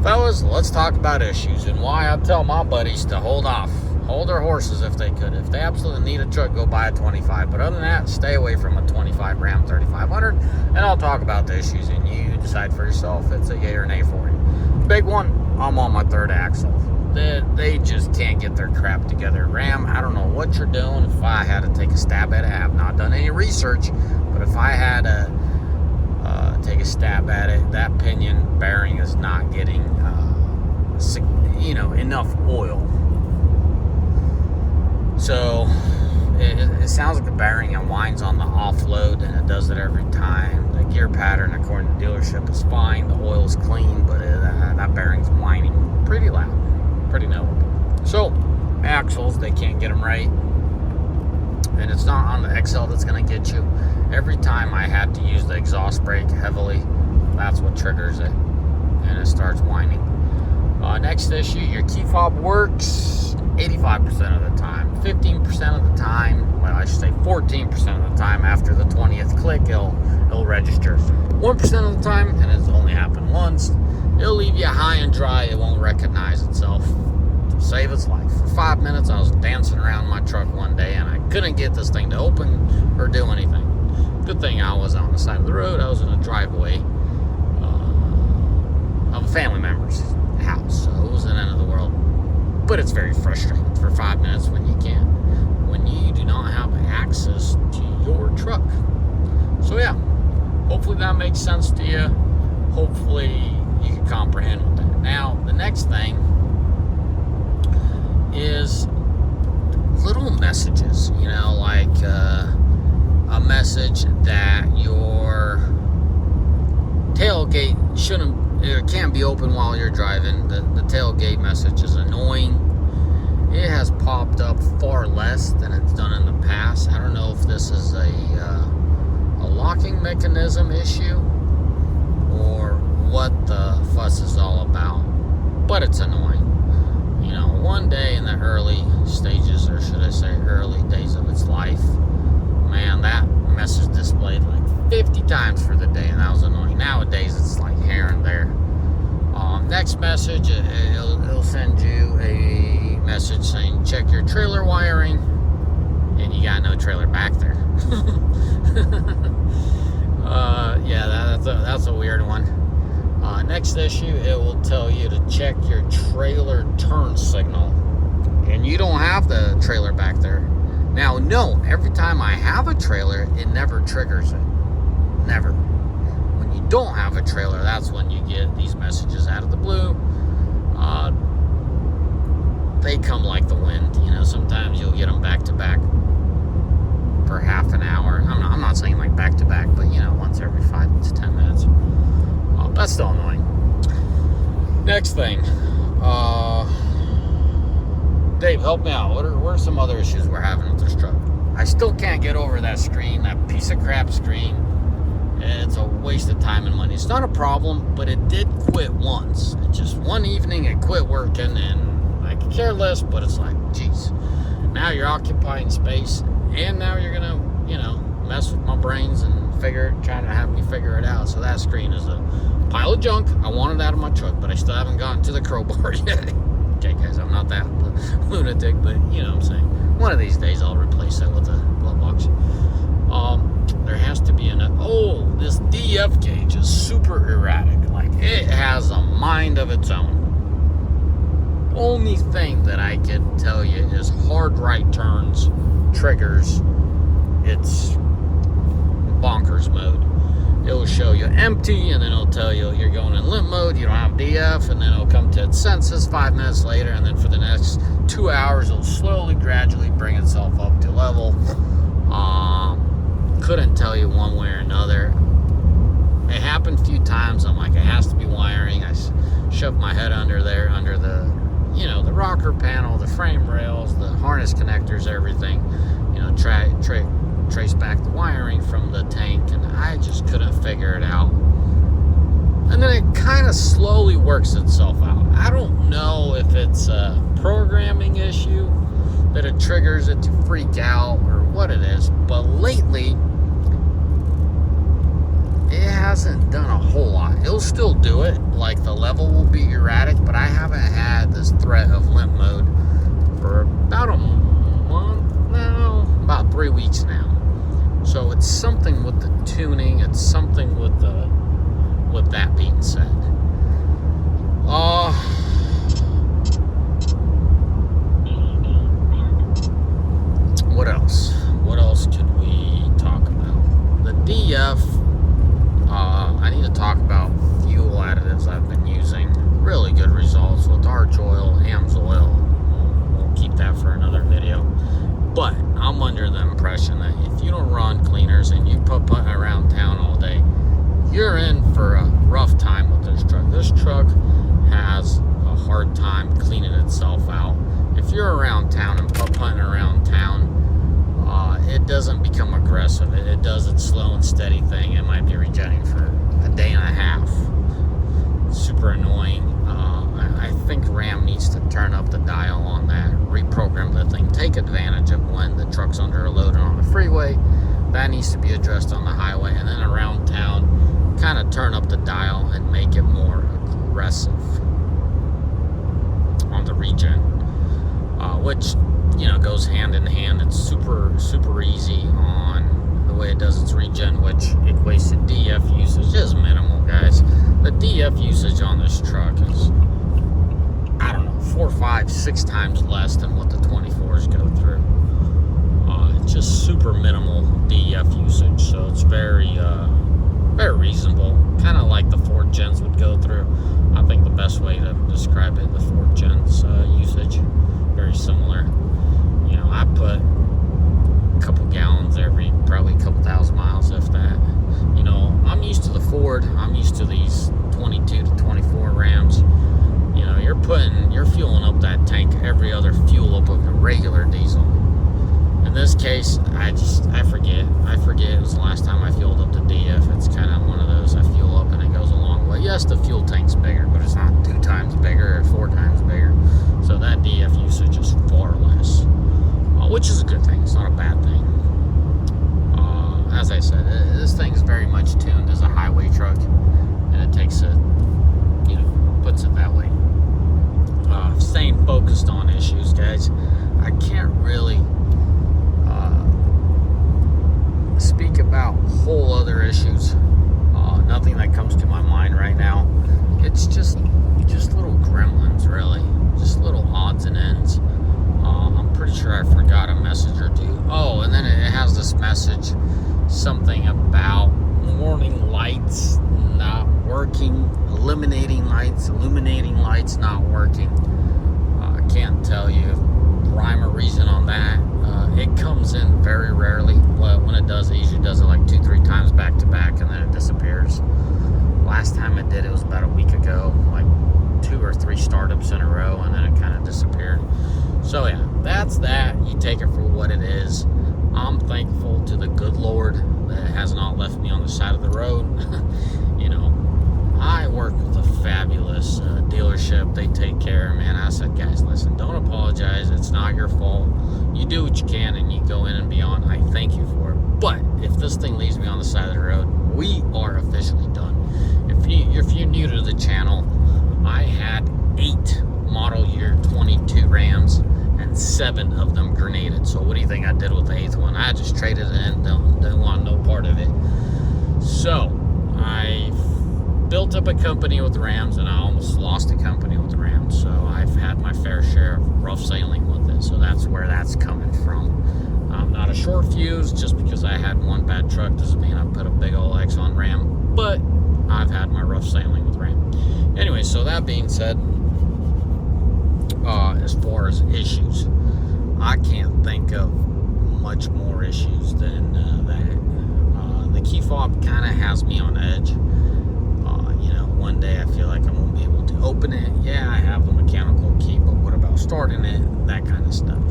Fellas, let's talk about issues and why I tell my buddies to hold off. Hold their horses if they could. If they absolutely need a truck, go buy a 25. But other than that, stay away from a 25 Ram 3500. And I'll talk about the issues and you decide for yourself if it's a yay or nay for you. Big one, I'm on my third axle. They just can't get their crap together. Ram, I don't know what you're doing. If I had to take a stab at it, I have not done any research. But if I had to take a stab at it, that pinion bearing is not getting enough oil. So it sounds like the bearing unwinds on the offload, and it does it every time. The gear pattern, according to the dealership, is fine. The oil is clean, but that bearing's whining pretty loud, pretty noticeable. So axles, they can't get them right, and it's not on the XL that's going to get you. Every time I had to use the exhaust brake heavily, that's what triggers it, and it starts whining. Next issue, your key fob works 85% of the time. 15% of the time, well, I should say 14% of the time after the 20th click, it'll register. 1% of the time, and it's only happened once, it'll leave you high and dry. It won't recognize itself. Save its life. For 5 minutes, I was dancing around my truck one day, and I couldn't get this thing to open or do anything. Good thing I was on the side of the road. I was in a driveway of a family member's house, so it was an end of the world. But it's very frustrating for 5 minutes when you do not have access to your truck. So yeah, hopefully that makes sense to you. Hopefully you can comprehend with that. Now, the next thing is little messages, like a message that your tailgate can't be open while you're driving. The tailgate message is annoying. It has popped up far less than it's done in the past. I don't know if this is a locking mechanism issue or what the fuss is all about, but it's annoying. One day in the early stages, or should I say early days of its life, man, that message displayed like 50 times for the day, and that was annoying. Nowadays, it's like here and there. Next message, it'll send you a message saying check your trailer wiring, and you got no trailer back there. Yeah, that's a weird one. Next issue, it will tell you to check your trailer turn signal, and you don't have the trailer back there. Now, no, every time I have a trailer, it never triggers it. Never. When you don't have a trailer, that's when you get these messages out of the blue. They come like the wind. Sometimes you'll get them back to back for half an hour. I'm not saying like back to back, but once every 5 to 10 minutes. That's still annoying. Next thing, Dave, help me out. What are some other issues we're having with this truck? I still can't get over that screen, that piece of crap screen. It's a waste of time and money. It's not a problem, but it did quit once. Just one evening it quit working, and I could care less, but it's like, geez. Now you're occupying space, and now you're gonna, mess with my brains and trying to have me figure it out. So that screen is a pile of junk. I want it out of my truck, but I still haven't gotten to the crowbar yet. Okay, guys, I'm not that lunatic, but you know what I'm saying. One of these days I'll replace it with a glove box. There has to be this DF gauge is super erratic. Like, it has a mind of its own. Only thing that I can tell you is hard right turns triggers its bonkers mode. It will show you empty, and then it'll tell you you're going in limp mode, you don't have DF, and then it'll come to its senses 5 minutes later, and then for the next 2 hours it'll slowly, gradually bring itself up to level. Couldn't tell you one way or another. It happened a few times. I'm like, it has to be wiring. I shoved my head under there, under the the rocker panel, the frame rails, the harness connectors, everything, trace back the wiring from the tank, and I just couldn't figure it out. And then it kind of slowly works itself out. I don't know if it's a programming issue that it triggers it to freak out or what it is, but lately it hasn't done a whole lot. It'll still do it. Like, the level will be erratic, but I haven't had this threat of limp mode for about a month now, about 3 weeks now. So it's something with the tuning. It's something with that being said. What else? What else could we talk about? The DF. I need to talk about fuel additives I've been using. Really good results with Arch Oil, AMSOIL. We'll keep that for another video. But I'm under the impression that if you don't run cleaners and you put around town all day, you're in for a rough time with this truck. This truck has a hard time cleaning itself out. If you're around town and putting around town, it doesn't become aggressive. It does its slow and steady thing. It might be regenerating for a day and a half. Super annoying. I think Ram needs to turn up the dial on that, reprogram the thing, take advantage of when the truck's under a load on the freeway. That needs to be addressed on the highway, and then around town, kind of turn up the dial and make it more aggressive on the regen, which goes hand in hand. It's super easy on the way it does its regen, which equates to DF usage is minimal, guys. The DF usage on this truck is, I don't know, 4, 5, 6 times less than what the 24s go through. It's just super minimal DF usage, so it's very reasonable, kind of like the Ford Gens would go through. I think the best way to describe it, the Ford Gens usage, very similar. I put a couple gallons every, probably a couple thousand miles, if that. I'm used to the Ford. I'm used to these 22 to 24 Rams. You're fueling up that tank every other fuel up of a regular diesel. In this case, I forget. It was the last time I fueled up the DF. It's kind of one of those, I fuel up and it goes a long way. Yes, the fuel tank's bigger, but it's not 2 times bigger or 4 times bigger. So that DF usage is far less, which is a good thing. It's not a bad thing. As I said, this thing is very much tuned as a highway truck, and it takes it, puts it that way. Staying focused on issues, guys. I can't really speak about whole other issues. Nothing that comes to my mind right now. It's just little gremlins, really. Just little odds and ends. I'm pretty sure I forgot a message or two. Oh, and then it has this message, something about warning lights not working, illuminating lights not working. I can't tell you rhyme or reason on that. It comes in very rarely, but when it does, it usually does it like 2-3 times back to back, and then it disappears. Last time it did, it was about a week ago, like 2 or 3 startups in a row, and then it kind of disappeared. So yeah, that's that. You take it for what it is. I'm thankful to the good Lord that it has not left me on the side of the road. I work with a fabulous dealership. They take care. Man, I said, guys, listen, don't apologize. It's not your fault. You do what you can and you go in and beyond. I thank you for it. But if this thing leaves me on the side of the road, we are officially done. If you're new to the channel, I had 8 model year 22 Rams and 7 of them grenaded. So what do you think I did with the 8th one? I just traded it in. Don't want no part of it. So I built up a company with Rams, and I almost lost a company with Rams. So I've had my fair share of rough sailing with it. So that's where that's coming from. I'm not a short fuse. Just because I had one bad truck doesn't mean I put a big old X on Ram. But I've had my rough sailing with Ram. Anyway, so that being said, as far as issues, I can't think of much more issues than that. The key fob kind of has me on edge. One day I feel like I won't be able to open it. Yeah, I have the mechanical key, but what about starting it? That kind of stuff.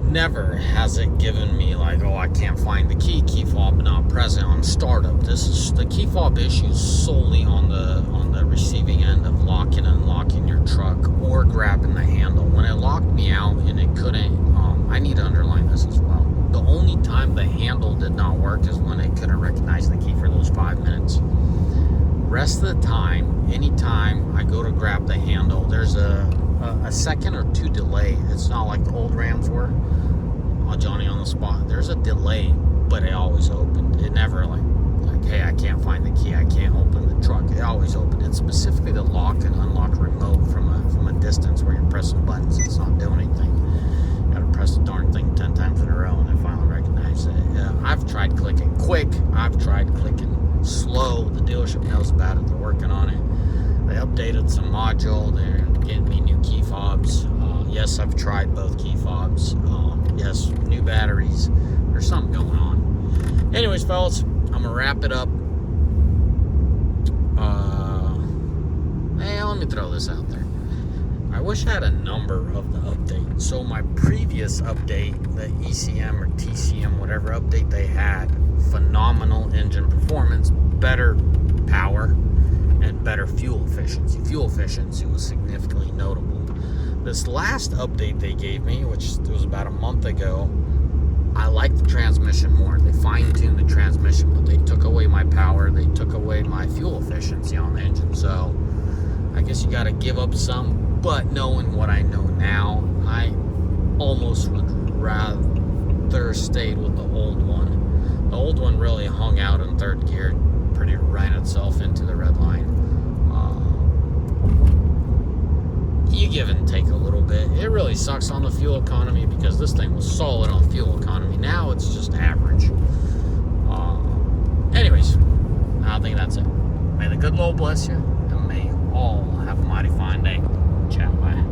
Never has it given me like, oh, I can't find the key fob not present on startup. This is the key fob issues solely on the receiving end of locking and unlocking your truck or grabbing the handle. When it locked me out and it couldn't, I need to underline this as well. The only time the handle did not work is when it couldn't recognize the key for those 5 minutes. Rest of the time, anytime I go to grab the handle, there's a second or two delay. It's not like the old Rams were. Johnny on the spot. There's a delay, but it always opened. It never like, hey, I can't find the key. I can't open the truck. It always opened. It's specifically the lock and unlock remote from a distance where you're pressing buttons. It's not doing anything. You gotta press the darn thing 10 times in a row, and I finally recognized it. I've tried clicking quick. I've tried clicking slow. The dealership knows about it. They're working on it. They updated some module. They're getting me new key fobs. Yes, I've tried both key fobs. Yes, new batteries. There's something going on. Anyways, fellas, I'm gonna wrap it up. Hey, let me throw this out there. I wish I had a number of the update. So my previous update, the ECM or TCM, whatever update they had, phenomenal engine performance, better power, and better fuel efficiency. Fuel efficiency was significantly notable. This last update they gave me, which was about a month ago, I like the transmission more. They fine-tuned the transmission, but they took away my power. They took away my fuel efficiency on the engine. So I guess you got to give up some. But knowing what I know now, I almost would rather stayed with the old one. The old one really hung out in third gear, pretty ran itself into the red line. You give and take a little bit. It really sucks on the fuel economy because this thing was solid on fuel economy. Now it's just average. Anyways, I think that's it. May the good Lord bless you, and may you all have a mighty fine day. Ciao, bye.